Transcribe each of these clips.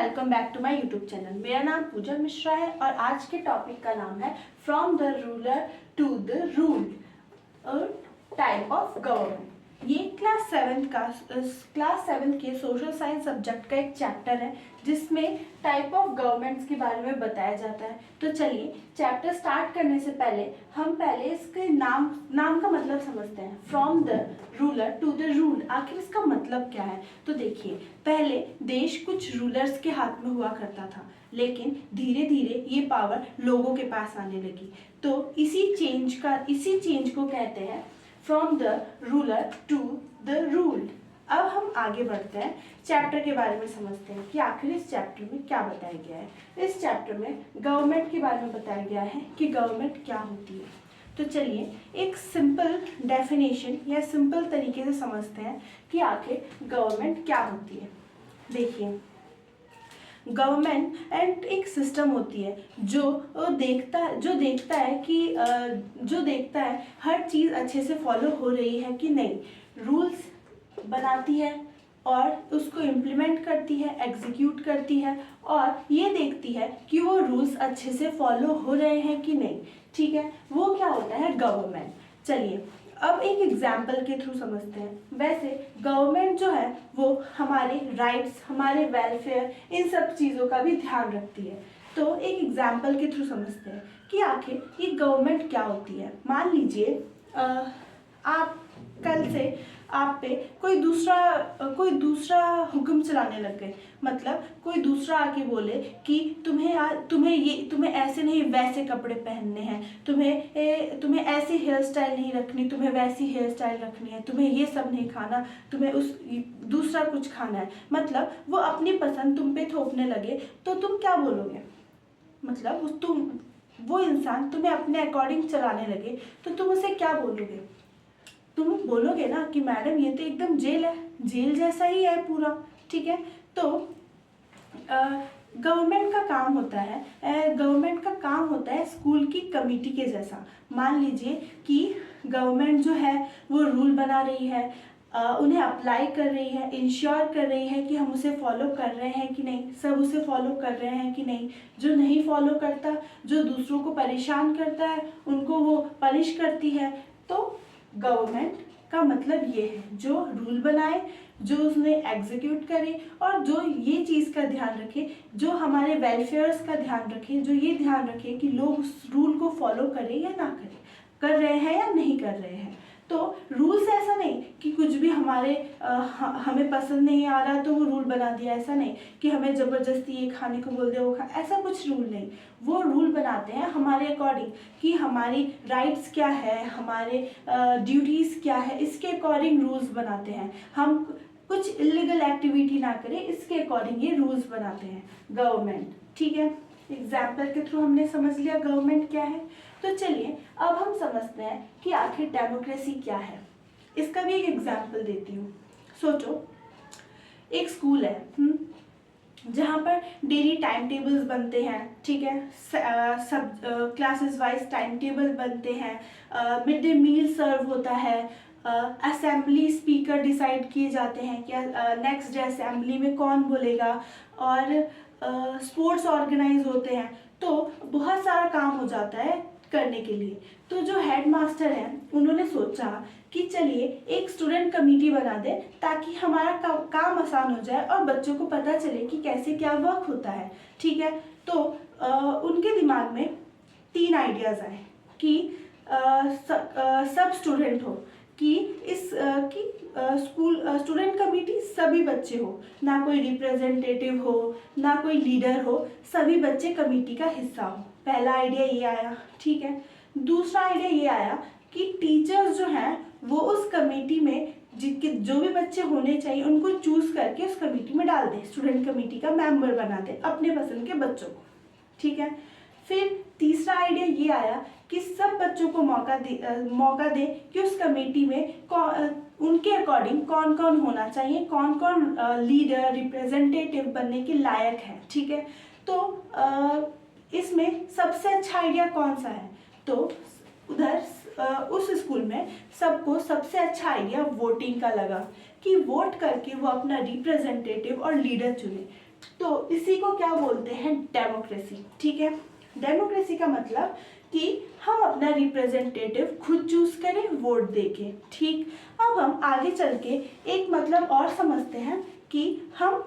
Welcome back to my YouTube channel. मेरा नाम पूजा मिश्रा है और आज के टॉपिक का नाम है from the ruler to the ruled, type of government. ये क्लास 7 के सोशल साइंस सब्जेक्ट का एक चैप्टर है जिसमें टाइप ऑफ गवर्नमेंट्स के बारे में बताया जाता है। तो चलिए चैप्टर स्टार्ट करने से पहले हम इसके नाम का मतलब समझते हैं। From the ruler to the ruled, आखिर इसका मतलब क्या है? तो देखिए, पहले देश कुछ रूलर्स के हाथ में हुआ करता था, लेकिन धीरे धीरे ये पावर लोगों के पास आने लगी। तो इसी चेंज को कहते हैं from the ruler to the ruled. अब हम आगे बढ़ते हैं, चैप्टर के बारे में समझते हैं कि आखिर इस चैप्टर में क्या बताया गया है। इस चैप्टर में गवर्नमेंट के बारे में बताया गया है कि गवर्नमेंट क्या होती है। तो चलिए एक सिंपल डेफिनेशन या सिंपल तरीके से समझते हैं कि आखिर गवर्नमेंट क्या होती है। देखिए, गवर्नमेंट एक सिस्टम होती है जो देखता है हर चीज़ अच्छे से फॉलो हो रही है कि नहीं। रूल्स बनाती है और उसको इम्प्लीमेंट करती है, एग्जीक्यूट करती है और ये देखती है कि वो रूल्स अच्छे से फॉलो हो रहे हैं कि नहीं। ठीक है, वो क्या होता है गवर्नमेंट। चलिए अब एक एग्जाम्पल के थ्रू समझते हैं। वैसे गवर्नमेंट जो है वो हमारे राइट्स, हमारे वेलफेयर, इन सब चीज़ों का भी ध्यान रखती है। तो एक एग्जाम्पल के थ्रू समझते हैं कि आखिर ये गवर्नमेंट क्या होती है। मान लीजिए आप कल से आप पे कोई दूसरा हुक्म चलाने लग गए। मतलब कोई दूसरा आके बोले कि तुम्हें ऐसे नहीं वैसे कपड़े पहनने हैं, तुम्हें ऐसी हेयर स्टाइल नहीं रखनी, तुम्हें वैसी हेयर स्टाइल रखनी है, तुम्हें ये सब नहीं खाना, तुम्हें दूसरा कुछ खाना है। मतलब वो अपनी पसंद तुम पे थोपने लगे तो तुम क्या बोलोगे? मतलब वो इंसान तुम्हें अपने अकॉर्डिंग चलाने लगे तो तुम उसे क्या बोलोगे? तुम बोलोगे ना कि मैडम ये तो एकदम जेल है, जेल जैसा ही है पूरा। ठीक है, तो गवर्नमेंट का काम होता है स्कूल की कमेटी के जैसा। मान लीजिए कि गवर्नमेंट जो है वो रूल बना रही है, उन्हें अप्लाई कर रही है, इंश्योर कर रही है कि हम उसे फॉलो कर रहे हैं कि नहीं, सब उसे फॉलो कर रहे हैं कि नहीं। जो नहीं फॉलो करता, जो दूसरों को परेशान करता है, उनको वो पनिश करती है। तो गवर्नमेंट का मतलब ये है जो रूल बनाए, जो उसने एग्जीक्यूट करे और जो ये चीज़ का ध्यान रखे, जो हमारे वेलफेयर्स का ध्यान रखे, जो ये ध्यान रखे कि लोग उस रूल को फॉलो करें या ना करें, कर रहे हैं या नहीं कर रहे हैं। तो रूल्स ऐसा नहीं कि कुछ भी हमें पसंद नहीं आ रहा तो वो रूल बना दिया, ऐसा नहीं कि हमें ज़बरदस्ती ये खाने को बोल दिया ऐसा कुछ रूल नहीं। वो रूल बनाते हैं हमारे अकॉर्डिंग कि हमारी राइट्स क्या है, हमारे ड्यूटीज़ क्या है, इसके अकॉर्डिंग रूल्स बनाते हैं। हम कुछ इलीगल एक्टिविटी ना करें, इसके अकॉर्डिंग ये रूल्स बनाते हैं गवर्नमेंट। ठीक है, एग्जाम्पल के थ्रू हमने समझ लिया गवर्नमेंट क्या है। तो चलिए अब हम समझते हैं कि आखिर डेमोक्रेसी क्या है। इसका भी एक एग्जाम्पल देती हूँ। सोचो एक स्कूल है जहाँ पर डेली टाइम टेबल्स बनते हैं। ठीक है, सब क्लासेस वाइज टाइम टेबल बनते हैं, मिड डे मील सर्व होता है, असेंबली स्पीकर डिसाइड किए जाते हैं कि नेक्स्ट डे असेंबली में कौन बोलेगा, और स्पोर्ट्स ऑर्गेनाइज होते हैं। तो बहुत सारा काम हो जाता है करने के लिए। तो जो हेड मास्टर हैं उन्होंने सोचा कि चलिए एक स्टूडेंट कमेटी बना दे ताकि हमारा काम आसान हो जाए और बच्चों को पता चले कि कैसे क्या वर्क होता है। ठीक है, तो उनके दिमाग में 3 आइडियाज़ आए कि सब स्टूडेंट हो, कि स्कूल स्टूडेंट कमेटी सभी बच्चे हो, ना कोई रिप्रेजेंटेटिव हो ना कोई लीडर हो, सभी बच्चे कमेटी का हिस्सा हो। पहला आइडिया ये आया। ठीक है, दूसरा आइडिया ये आया कि टीचर्स जो हैं वो उस कमेटी में जो भी बच्चे होने चाहिए उनको चूज करके उस कमेटी में डाल दें, स्टूडेंट कमेटी का मेंबर बना दें अपने पसंद के बच्चों को। ठीक है, फिर तीसरा आइडिया ये आया कि सब बच्चों को मौका दे कि उस कमेटी में उनके अकॉर्डिंग कौन कौन होना चाहिए, कौन कौन लीडर रिप्रेजेंटेटिव बनने के लायक है। ठीक है, तो इसमें सबसे अच्छा आइडिया कौन सा है? तो उस स्कूल में सबको सबसे अच्छा आइडिया वोटिंग का लगा कि वोट करके वो अपना रिप्रेजेंटेटिव और लीडर चुने। तो इसी को क्या बोलते हैं, डेमोक्रेसी। ठीक है, डेमोक्रेसी का मतलब कि हम अपना रिप्रेजेंटेटिव खुद चूज करें वोट देके। ठीक, अब हम आगे चल के एक मतलब और समझते हैं कि हम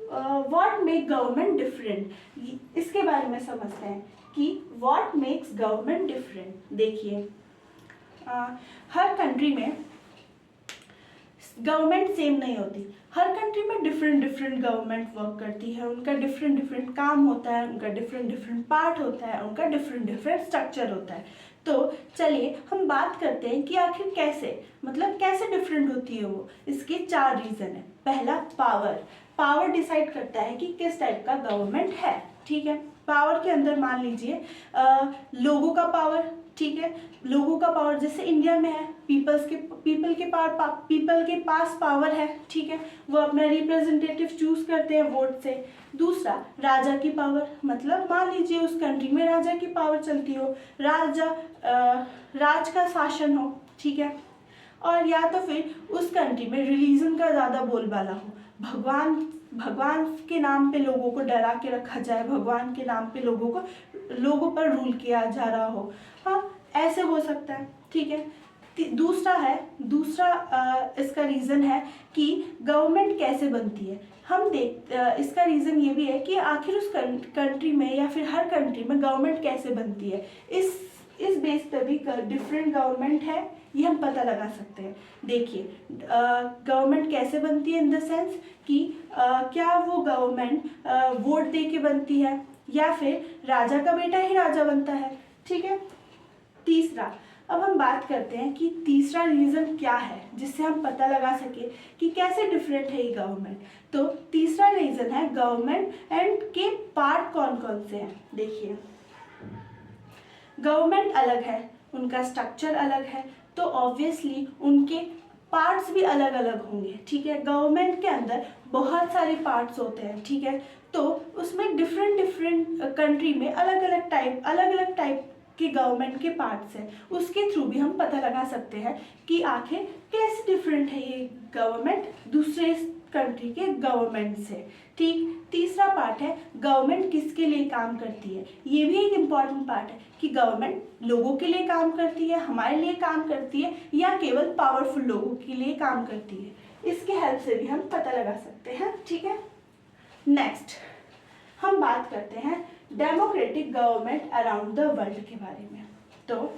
व्हाट मेक गवर्नमेंट डिफरेंट, इसके बारे में समझते हैं कि व्हाट मेक्स गवर्नमेंट डिफरेंट। देखिए हर कंट्री में गवर्नमेंट सेम नहीं होती, हर कंट्री में डिफरेंट डिफरेंट गवर्नमेंट वर्क करती है, उनका डिफरेंट डिफरेंट काम होता है, उनका डिफरेंट डिफरेंट पार्ट होता है, उनका डिफरेंट डिफरेंट स्ट्रक्चर होता है। तो चलिए हम बात करते हैं कि आखिर कैसे, मतलब कैसे डिफरेंट होती है वो। इसके 4 रीज़न है। पहला, पावर। पावर डिसाइड करता है कि किस टाइप का गवर्नमेंट है। ठीक है, पावर के अंदर मान लीजिए लोगों का पावर। ठीक है, लोगों का पावर जैसे इंडिया में है, पीपल के पास पावर है। ठीक है, वो अपना रिप्रेजेंटेटिव चूज करते हैं वोट से। दूसरा, राजा की पावर, मतलब मान लीजिए उस कंट्री में राजा की पावर चलती हो, राज का शासन हो। ठीक है, और या तो फिर उस कंट्री में रिलीजन का ज़्यादा बोलबाला हो, भगवान के नाम पे लोगों को डरा के रखा जाए, भगवान के नाम पे लोगों पर रूल किया जा रहा हो। हाँ, ऐसे हो सकता है। ठीक है, दूसरा इसका रीज़न है कि गवर्नमेंट कैसे बनती है। इसका रीज़न ये भी है कि आखिर उस कंट्री में या फिर हर कंट्री में गवर्नमेंट कैसे बनती है। इस बेस पर भी डिफरेंट गवर्नमेंट है, ये हम पता लगा सकते हैं। देखिए गवर्नमेंट कैसे बनती है इन द सेंस कि क्या वो गवर्नमेंट वोट दे के बनती है या फिर राजा का बेटा ही राजा बनता है। ठीक है, तीसरा, अब हम बात करते हैं कि तीसरा रीज़न क्या है जिससे हम पता लगा सके कि कैसे डिफरेंट है ये गवर्नमेंट। तो तीसरा रीज़न है गवर्नमेंट एंड के पार्ट कौन कौन से हैं। देखिए गवर्नमेंट अलग है, उनका स्ट्रक्चर अलग है, तो ऑब्वियसली उनके पार्ट्स भी अलग अलग होंगे। ठीक है, गवर्नमेंट के अंदर बहुत सारे पार्ट्स होते हैं। ठीक है, तो उसमें डिफरेंट कंट्री में अलग अलग टाइप के गवर्नमेंट के पार्ट्स हैं, उसके थ्रू भी हम पता लगा सकते हैं कि आखिर कैसे डिफरेंट है ये गवर्नमेंट दूसरे कंट्री के गवर्नमेंट से। ठीक, तीसरा पार्ट है गवर्नमेंट किसके लिए काम करती है। ये भी एक इम्पॉर्टेंट पार्ट है कि गवर्नमेंट लोगों के लिए काम करती है, हमारे लिए काम करती है, या केवल पावरफुल लोगों के लिए काम करती है। इसके हेल्प से भी हम पता लगा सकते हैं। ठीक है, नेक्स्ट हम बात करते हैं democratic government around the world के बारे में। तो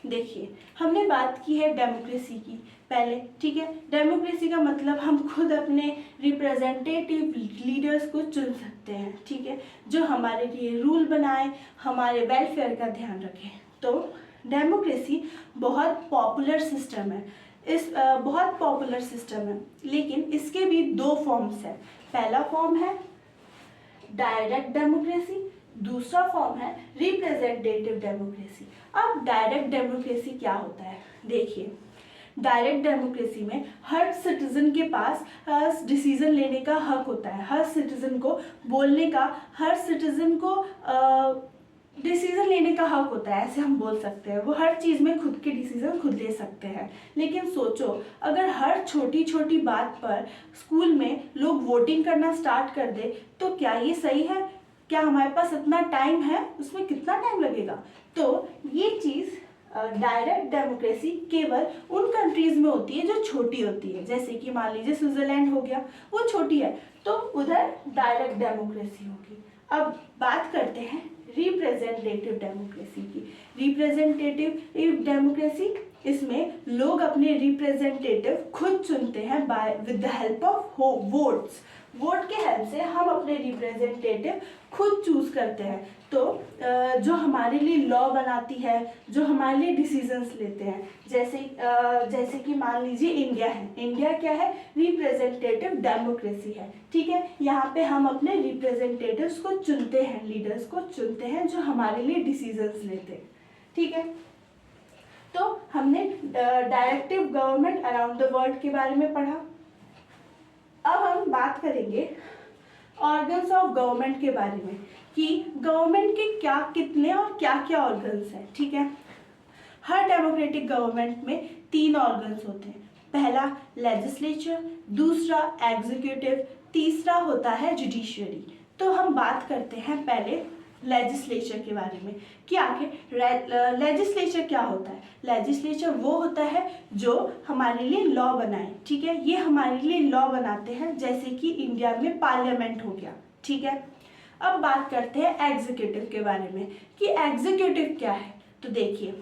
देखिए हमने बात की है डेमोक्रेसी की पहले। ठीक है, डेमोक्रेसी का मतलब हम खुद अपने रिप्रेजेंटेटिव लीडर्स को चुन सकते हैं। ठीक है, जो हमारे लिए रूल बनाए, हमारे वेलफेयर का ध्यान रखें। तो डेमोक्रेसी बहुत पॉपुलर सिस्टम है, बहुत पॉपुलर सिस्टम है, लेकिन इसके भी 2 फॉर्म्स हैं। पहला फॉर्म है डायरेक्ट डेमोक्रेसी, दूसरा फॉर्म है रिप्रेजेंटेटिव डेमोक्रेसी। अब डायरेक्ट डेमोक्रेसी क्या होता है, देखिए डायरेक्ट डेमोक्रेसी में हर सिटीजन के पास डिसीजन लेने का हक होता है, हर सिटीजन को बोलने का, हर सिटीजन को डिसीजन लेने का हक होता है, ऐसे हम बोल सकते हैं। वो हर चीज़ में खुद के डिसीजन खुद ले सकते हैं। लेकिन सोचो अगर हर छोटी छोटी बात पर स्कूल में लोग वोटिंग करना स्टार्ट कर दे तो क्या ये सही है? क्या हमारे पास इतना टाइम है? उसमें कितना टाइम लगेगा? तो ये चीज़ डायरेक्ट डेमोक्रेसी केवल उन कंट्रीज में होती है जो छोटी होती है, जैसे कि मान लीजिए स्विट्जरलैंड हो गया, वो छोटी है तो उधर डायरेक्ट डेमोक्रेसी होगी। अब बात करते हैं रिप्रेजेंटेटिव डेमोक्रेसी की। रिप्रेजेंटेटिव डेमोक्रेसी, इसमें लोग अपने रिप्रेजेंटेटिव खुद चुनते हैं with the help of votes. Vote के हेल्प से हम अपने रिप्रेजेंटेटिव खुद चूज करते हैं। तो जो हमारे लिए लॉ बनाती है, जो हमारे लिए डिसीजंस लेते हैं, जैसे कि मान लीजिए इंडिया है। इंडिया क्या है? रिप्रेजेंटेटिव डेमोक्रेसी है। ठीक है, यहाँ पे हम अपने रिप्रेजेंटेटिव्स को चुनते हैं, लीडर्स को चुनते हैं जो हमारे लिए डिसीजंस लेते हैं। ठीक है, तो हमने directive government around the world के बारे में पढ़ा। अब हम बात करेंगे ऑर्गन्स ऑफ गवर्नमेंट के बारे में कि गवर्नमेंट के कितने और क्या क्या ऑर्गन्स हैं। ठीक है, हर डेमोक्रेटिक गवर्नमेंट में 3 ऑर्गन्स होते हैं। पहला लेजिस्लेचर, दूसरा एग्जीक्यूटिव, तीसरा होता है जुडिशरी। तो हम बात करते हैं पहले लेजिस्लेचर के बारे में कि आखिर लेजिस्लेचर क्या होता है। लेजिस्लेचर वो होता है जो हमारे लिए लॉ बनाए, ठीक है। ये हमारे लिए लॉ बनाते हैं, जैसे कि इंडिया में पार्लियामेंट हो गया, ठीक है। अब बात करते हैं एग्जीक्यूटिव के बारे में कि एग्जीक्यूटिव क्या है। तो देखिए,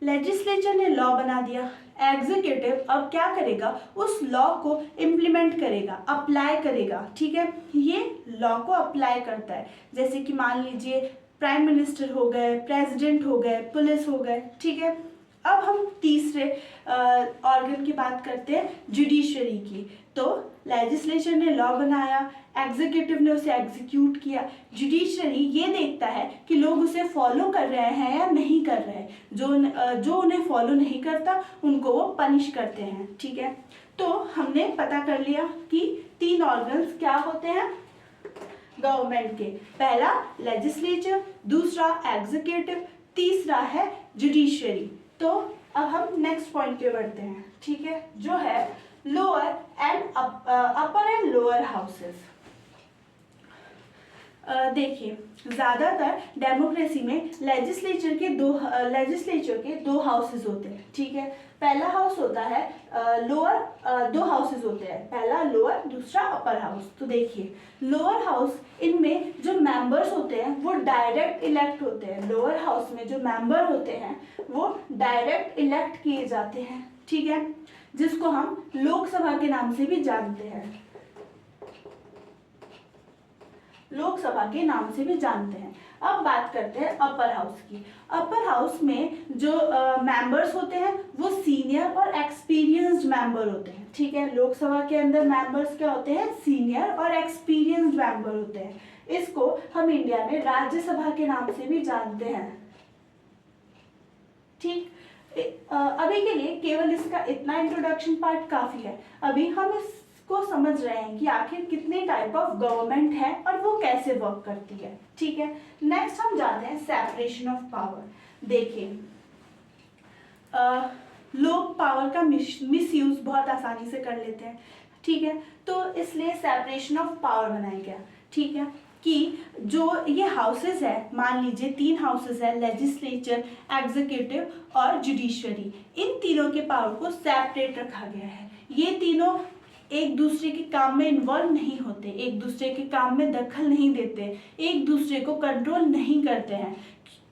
लेजिस्लेचर ने लॉ बना दिया, एग्जीक्यूटिव अब क्या करेगा, उस लॉ को इम्प्लीमेंट करेगा, अप्लाई करेगा, ठीक है। ये लॉ को अप्लाई करता है, जैसे कि मान लीजिए प्राइम मिनिस्टर हो गए, प्रेसिडेंट हो गए, पुलिस हो गए, ठीक है। अब हम तीसरे ऑर्गन की बात करते हैं, जुडिशरी की। तो लेजिस्लेचर ने लॉ बनाया, एग्जीक्यूटिव ने उसे एग्जीक्यूट किया, जुडिशरी ये देखता है कि लोग उसे फॉलो कर रहे हैं या नहीं कर रहे हैं। जो उन्हें फॉलो नहीं करता उनको वो पनिश करते हैं, ठीक है। तो हमने पता कर लिया कि 3 ऑर्गन्स क्या होते हैं गवर्नमेंट के। पहला लेजिस्लेचर, दूसरा एग्जीक्यूटिव, तीसरा है जुडिशरी। तो अब हम नेक्स्ट पॉइंट पे बढ़ते हैं, ठीक है, जो है lower and upper and lower houses. देखिए, ज़्यादातर डेमोक्रेसी में लेजिस्लेचर के दो हाउसेस होते हैं, ठीक है। पहला हाउस होता है लोअर, 2 हाउसेस होते हैं, पहला लोअर, दूसरा अपर हाउस। तो देखिए, लोअर हाउस, इनमें जो मेंबर्स होते हैं वो डायरेक्ट इलेक्ट होते हैं। लोअर हाउस में जो मेंबर होते हैं वो डायरेक्ट इलेक्ट किए जाते हैं, ठीक है, जिसको हम लोकसभा के नाम से भी जानते हैं, लोकसभा के नाम से भी जानते हैं। अब बात करते हैं अपर हाउस की। अपर हाउस में जो मेंबर्स होते हैं वो सीनियर और एक्सपीरियंस्ड मेंबर होते हैं, ठीक है। लोकसभा के अंदर मेंबर्स क्या होते हैं, सीनियर और एक्सपीरियंस्ड मेंबर होते हैं। इसको हम इंडिया में राज्यसभा के नाम से भी जानते हैं, ठीक। अभी के लिए केवल इसका इतना इंट्रोडक्शन पार्ट काफी है। अभी हम इसको समझ रहे हैं कि आखिर कितने टाइप ऑफ गवर्नमेंट है और वो कैसे वर्क करती है, ठीक है। नेक्स्ट हम जाते हैं सेपरेशन ऑफ पावर। देखिए, लोग पावर का मिसयूज बहुत आसानी से कर लेते हैं, ठीक है। तो इसलिए सेपरेशन ऑफ पावर बनाया गया, ठीक है, कि जो ये हाउसेस है, मान लीजिए 3 हाउसेस है, लेजिस्लेचर, एग्जीक्यूटिव और जुडिशरी, इन तीनों के पावर को सेपरेट रखा गया है। ये तीनों एक दूसरे के काम में इन्वॉल्व नहीं होते, एक दूसरे के काम में दखल नहीं देते, एक दूसरे को कंट्रोल नहीं करते हैं।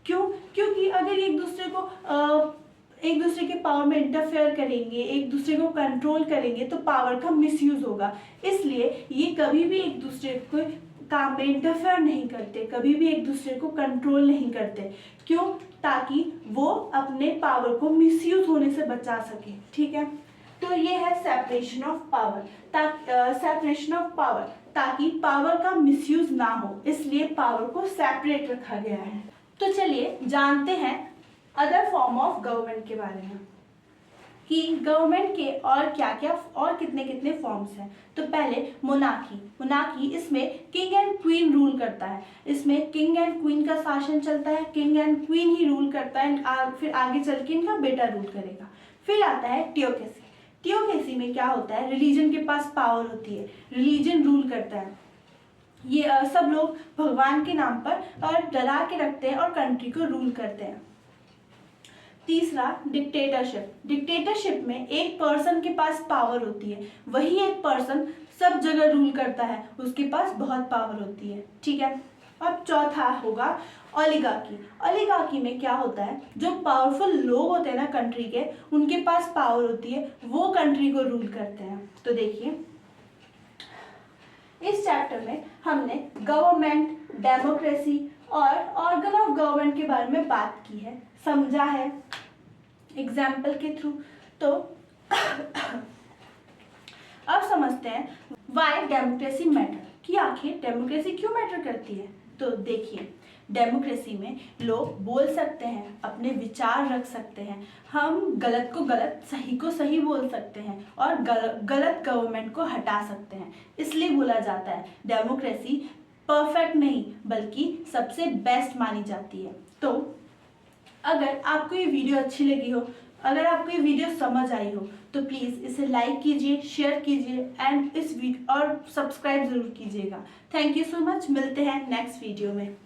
क्यों? क्योंकि अगर एक दूसरे के पावर में इंटरफेयर करेंगे, एक दूसरे को कंट्रोल करेंगे तो पावर का मिसयूज होगा। इसलिए ये कभी भी एक दूसरे को काम में इंटरफेयर नहीं करते, कभी भी एक दूसरे को कंट्रोल नहीं करते। क्यों? ताकि वो अपने पावर को मिसयूज होने से बचा सके, ठीक है। तो ये है सेपरेशन ऑफ पावर, ताकि पावर का मिसयूज ना हो, इसलिए पावर को सेपरेट रखा गया है। तो चलिए जानते हैं अदर फॉर्म ऑफ गवर्नमेंट के बारे में कि गवर्नमेंट के और क्या क्या और कितने कितने फॉर्म्स हैं। तो पहले मोनार्की, इसमें किंग एंड क्वीन रूल करता है, इसमें किंग एंड क्वीन का शासन चलता है, king and queen he rule करता है, फिर आगे चल के इनका बेटा रूल करेगा। फिर आता है थियोक्रेसी में क्या होता है, रिलीजन के पास पावर होती है, रिलीजन रूल करता है। ये सब लोग भगवान के नाम पर और डरा के रखते हैं और कंट्री को रूल करते हैं। तीसरा डिक्टेटरशिप में एक पर्सन के पास पावर होती है, वही एक पर्सन सब जगह रूल करता है, उसके पास बहुत पावर होती है, ठीक है। अब चौथा होगा ओलिगार्की में क्या होता है, जो पावरफुल लोग होते हैं ना कंट्री के, उनके पास पावर होती है, वो कंट्री को रूल करते हैं। तो देखिए, इस चैप्टर में हमने गवर्नमेंट, डेमोक्रेसी और ऑर्गन ऑफ गवर्नमेंट के बारे में बात की है, समझा है एग्जाम्पल के थ्रू। तो अब समझते हैं व्हाई डेमोक्रेसी मैटर, कि आखिर डेमोक्रेसी क्यों मैटर करती है। तो देखिए, डेमोक्रेसी में लोग बोल सकते हैं, अपने विचार रख सकते हैं, हम गलत को गलत, सही को सही बोल सकते हैं और गलत गवर्नमेंट को हटा सकते हैं। इसलिए बोला जाता है डेमोक्रेसी परफेक्ट नहीं बल्कि सबसे बेस्ट मानी जाती है। तो अगर आपको ये वीडियो अच्छी लगी हो, अगर आपको ये वीडियो समझ आई हो तो प्लीज़ इसे लाइक कीजिए, शेयर कीजिए एंड इस वीडियो और सब्सक्राइब ज़रूर कीजिएगा। Thank you so much. मिलते हैं नेक्स्ट वीडियो में।